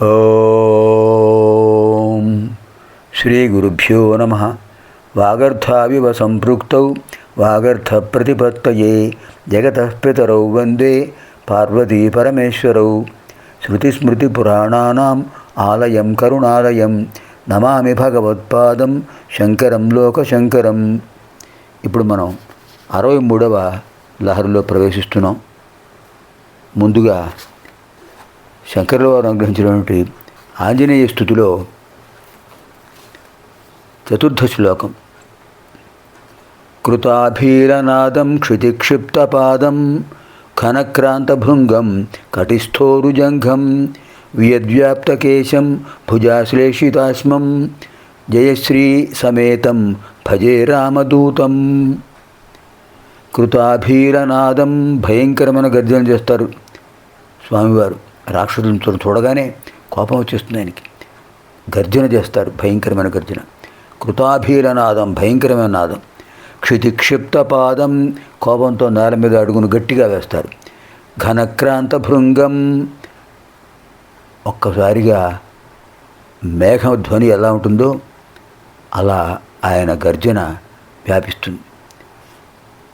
ఓం శ్రీ గురుభ్యో నమః. వాగర్థావివ సంపృక్తౌ వాగర్థ ప్రతిపత్తయే జగతః పితరౌ వందే పార్వతీ పరమేశ్వరౌ. శృతిస్మృతిపురాణానాం ఆలయం కరుణాలయం నమామి భగవత్పాదం శంకరం లోకశంకరం. ఇప్పుడు మనం 63వ లహరిలో ప్రవేశిస్తున్నాం. ముందుగా శంకరుల వారు అనుగ్రహించినటువంటి ఆంజనేయ స్తుతిలో 4వ శ్లోకం. కృతాభీరనాదం క్షితిక్షిప్తపాదం ఘనక్రాంతభృంగం కటిస్థోరుజంఘం వియద్వ్యాప్తకేశం భుజాశ్లేషితాస్మం జయశ్రీ సమేతం భజే రామదూతం. కృతాభీరనాదం, భయంకరమైన గర్జన చేస్తారు స్వామివారు. రాక్షసులను చూడగానే కోపం వచ్చేస్తుంది ఆయనకి. గర్జన చేస్తారు, భయంకరమైన గర్జన. కృతాభీరనాదం, భయంకరమైన నాదం. క్షితిక్షిప్తపాదం, కోపంతో నేల మీద అడుగును గట్టిగా వేస్తారు. ఘనక్రాంత భృంగం, ఒక్కసారిగా మేఘ ధ్వని ఎలా ఉంటుందో అలా ఆయన గర్జన వ్యాపిస్తుంది.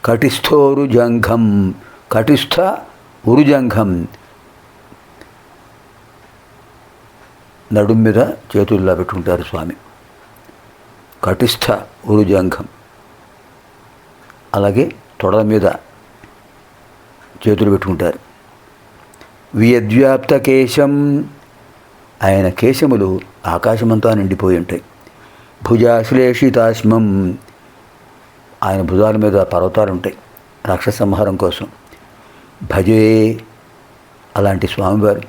కటిస్థోరుజంఘం, కటిస్థ ఉరుజంఘం, నడుం మీద చేతుల్లో పెట్టుకుంటారు స్వామి. కటిస్థ ఉరుజంఘం, అలాగే తొడల మీద చేతులు పెట్టుకుంటారు. వియద్వ్యాప్త కేశం, ఆయన కేశములు ఆకాశమంతా నిండిపోయి ఉంటాయి. భుజాశ్లేషితాశ్మం, ఆయన భుజాల మీద పర్వతాలు ఉంటాయి రాక్షస సంహారం కోసం. భజే, అలాంటి స్వామివారు.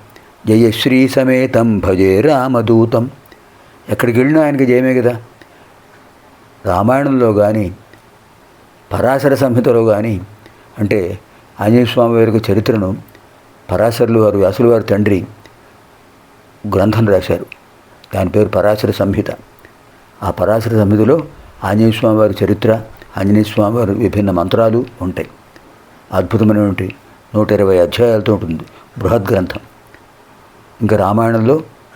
జయశ్రీ సమేతం భజే రామదూతం. ఎక్కడికి వెళ్ళినా ఆయనకి జయమే కదా. రామాయణంలో కానీ పరాశర సంహితలో కానీ, అంటే ఆంజనేయ స్వామి వారి చరిత్రను పరాశరులు వారు, వ్యాసుల వారి తండ్రి గ్రంథం రాశారు. దాని పేరు పరాశర సంహిత. ఆ పరాశర సంహితలో ఆంజనేయ స్వామి వారి చరిత్ర, ఆంజనేయ స్వామి వారి విభిన్న మంత్రాలు ఉంటాయి. అద్భుతమైనటువంటి 120 అధ్యాయాలతో ఉంటుంది బృహద్ గ్రంథం. ఇంకా రామాయణంలో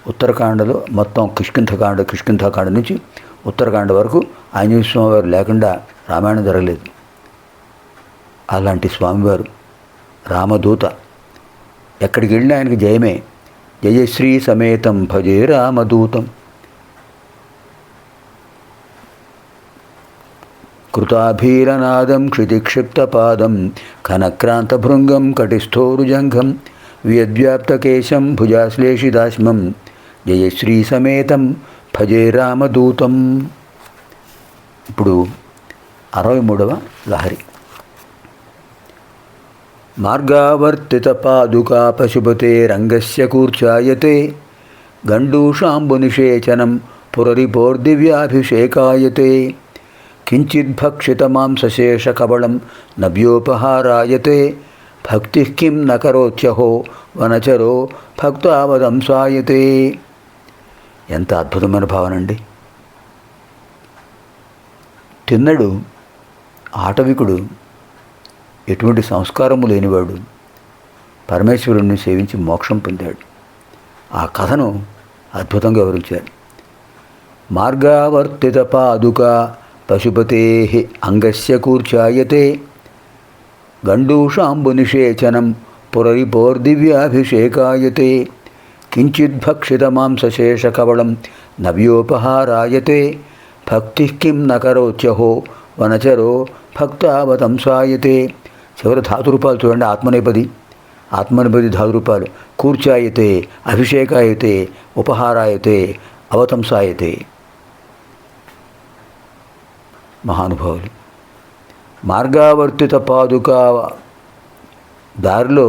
ఉత్తరకాండలో మొత్తం కిష్కింధకాండ నుంచి ఉత్తరకాండ వరకు ఆంజనేయ స్వామి వారు లేకుండా రామాయణం జరగలేదు. అలాంటి స్వామివారు రామదూత. ఎక్కడికి వెళ్ళినా ఆయనకి జయమే. జయశ్రీ సమేతం భజే రామదూతం. కృతాభీరనాదం క్షితిక్షిప్తపాదం ఘనక్రాంతభృంగం కటిస్థోరుజంఘం వియద్వ్యాప్తకేశం భుజాశ్లేషితాశ్మం జయశ్రీ సమేతం భజే రామదూతం. ఇప్పుడు 63వ లహరి. మార్గావర్తిత పాదుకా పశుపతే రంగస్య కూర్చాయతే గండూషాంబునిషేచనం పురరిపోర్దివ్యాభిషేకాయతే కించిద్భక్షితమాంసశేషకబళం నవ్యోపహారాయతే భక్తి కిం నకరోత్యహో వనచరో భక్తావదంసాయతే. ఎంత అద్భుతమైన భావనండి. తిన్నడు ఆటవికుడు, ఎటువంటి సంస్కారము లేనివాడు పరమేశ్వరుణ్ణి సేవించి మోక్షం పొందాడు. ఆ కథను అద్భుతంగా వివరించారు. మార్గావర్తిత పాదుకా పశుపతే అంగస్య కూర్చాయతే గండూషాంబునిషేచనం పురరిపోర్దివ్యాభిషేకాయతే కించిద్భక్షితమాంసశేషకవళం నవ్యోపహారాయతే భక్తి కిం నకరోత్యహో వనచరో భక్తావతంసాయతే. చివరి ధాతురూపాలు చూడండి. ఆత్మనేపది ధాతురూపాలు. కూర్చాయతే, అభిషేకాయతే, ఉపహారాయతే, అవతంసాయతే. మహానుభావులు. మార్గావర్తిత పాదుకా, దారిలో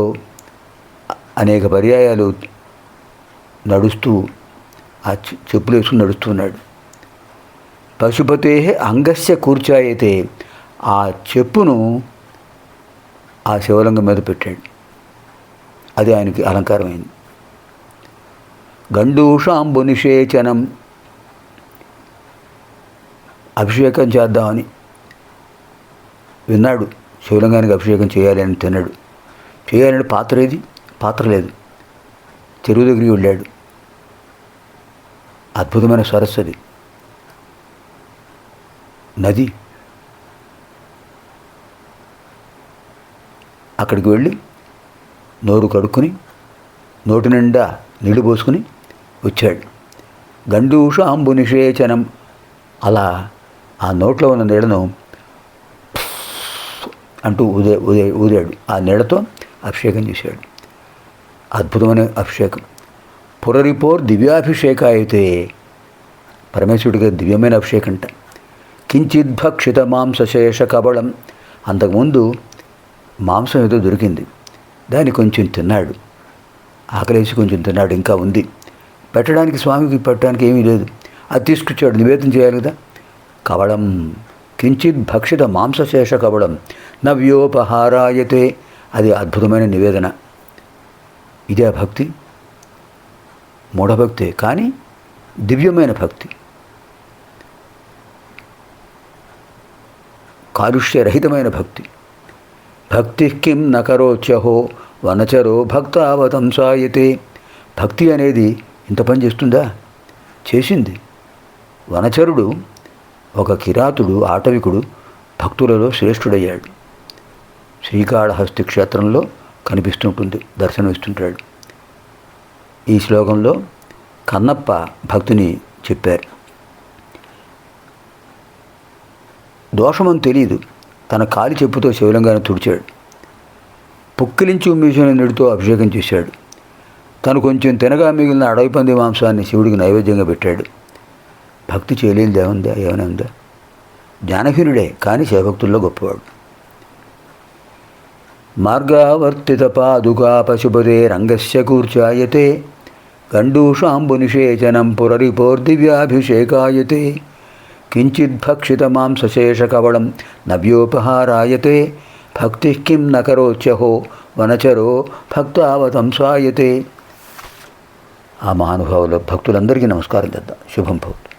అనేక పర్యాయాలు నడుస్తూ ఆ చెప్పులు వేసుకుని నడుస్తున్నాడు. పశుపతే అంగస్య కూర్చాయతే, ఆ చెప్పును ఆ శివలింగం మీద పెట్టాడు. అది ఆయనకి అలంకారమైంది. గండూషాంబునిషేచనం, అభిషేకం చేద్దామని విన్నాడు. శివలింగానికి అభిషేకం చేయాలి అని చేయాలని పాత్ర ఏది? పాత్ర లేదు. చెరువు దగ్గరికి వెళ్ళాడు. అద్భుతమైన సరస్సు అది, నది. అక్కడికి వెళ్ళి నోరు కడుక్కుని నోటి నిండా నీళ్లు పోసుకుని వచ్చాడు. గండూషాంబు నిషేచనం, అలా ఆ నోట్లో ఉన్న నీళ్లను అంటూ ఊదాడు. ఆ నీళ్లతో అభిషేకం చేశాడు. అద్భుతమైన అభిషేకం. పురరిపోర్ దివ్యాభిషేక అయితే, పరమేశ్వరుడిగా దివ్యమైన అభిషేకంట. కించిద్భక్షిత మాంసశేష కబళం, అంతకుముందు మాంసం ఏదో దొరికింది, దాన్ని కొంచెం తిన్నాడు, ఆకలేసి కొంచెం తిన్నాడు, ఇంకా ఉంది. పెట్టడానికి స్వామికి పెట్టడానికి ఏమీ లేదు, అది తీసుకొచ్చాడు, నివేదన చేయాలి కదా. కవళం, కించిత్ భక్షిత మాంసశేష కవళం నవ్యోపహారాయతే, అది అద్భుతమైన నివేదన. ఇదే భక్తి, మూఢభక్తే, కానీ దివ్యమైన భక్తి, కాలుష్యరహితమైన భక్తి. భక్తి కిం నకరోచ్యహో వనచరో భక్తావతంసాయతే. భక్తి అనేది ఇంత పని చేస్తుందా? చేసింది. వనచరుడు, ఒక కిరాతుడు, ఆటవికుడు భక్తులలో శ్రేష్ఠుడయ్యాడు. శ్రీకాళహస్తి క్షేత్రంలో కనిపిస్తుంటుంది, దర్శనమిస్తుంటాడు. ఈ శ్లోకంలో కన్నప్ప భక్తిని చెప్పారు. దోషమని తెలియదు, తన కాలి చెప్పుతో శివలింగాన్ని తుడిచాడు. పుక్కిలించి ఉమ్మేసిన నీటితో అభిషేకం చేశాడు. తను కొంచెం తినగా మిగిలిన అడవి పంది మాంసాన్ని శివుడికి నైవేద్యంగా పెట్టాడు. భక్తి చేయలేనిది ఏముందా? ఏమైనా ఉందా? జ్ఞానహీనుడే, కానీ శివభక్తుల్లో గొప్పవాడు. మార్గావర్తిత పాదుకా పశుపదే రంగస్య కూర్చాయతే గండూషాంబు నిషేచనం పురరిపోర్దివ్యాభిషేకాయతే కించిద్భక్షిత మాంసశేష కవళం నవ్యోపహారాయతే భక్తి కిం నకరోచ్యహో వనచరో భక్తావతంసాయతే. ఆ మహానుభావుల భక్తులందరికీ నమస్కారం చేద్దాం. శుభం భవతు.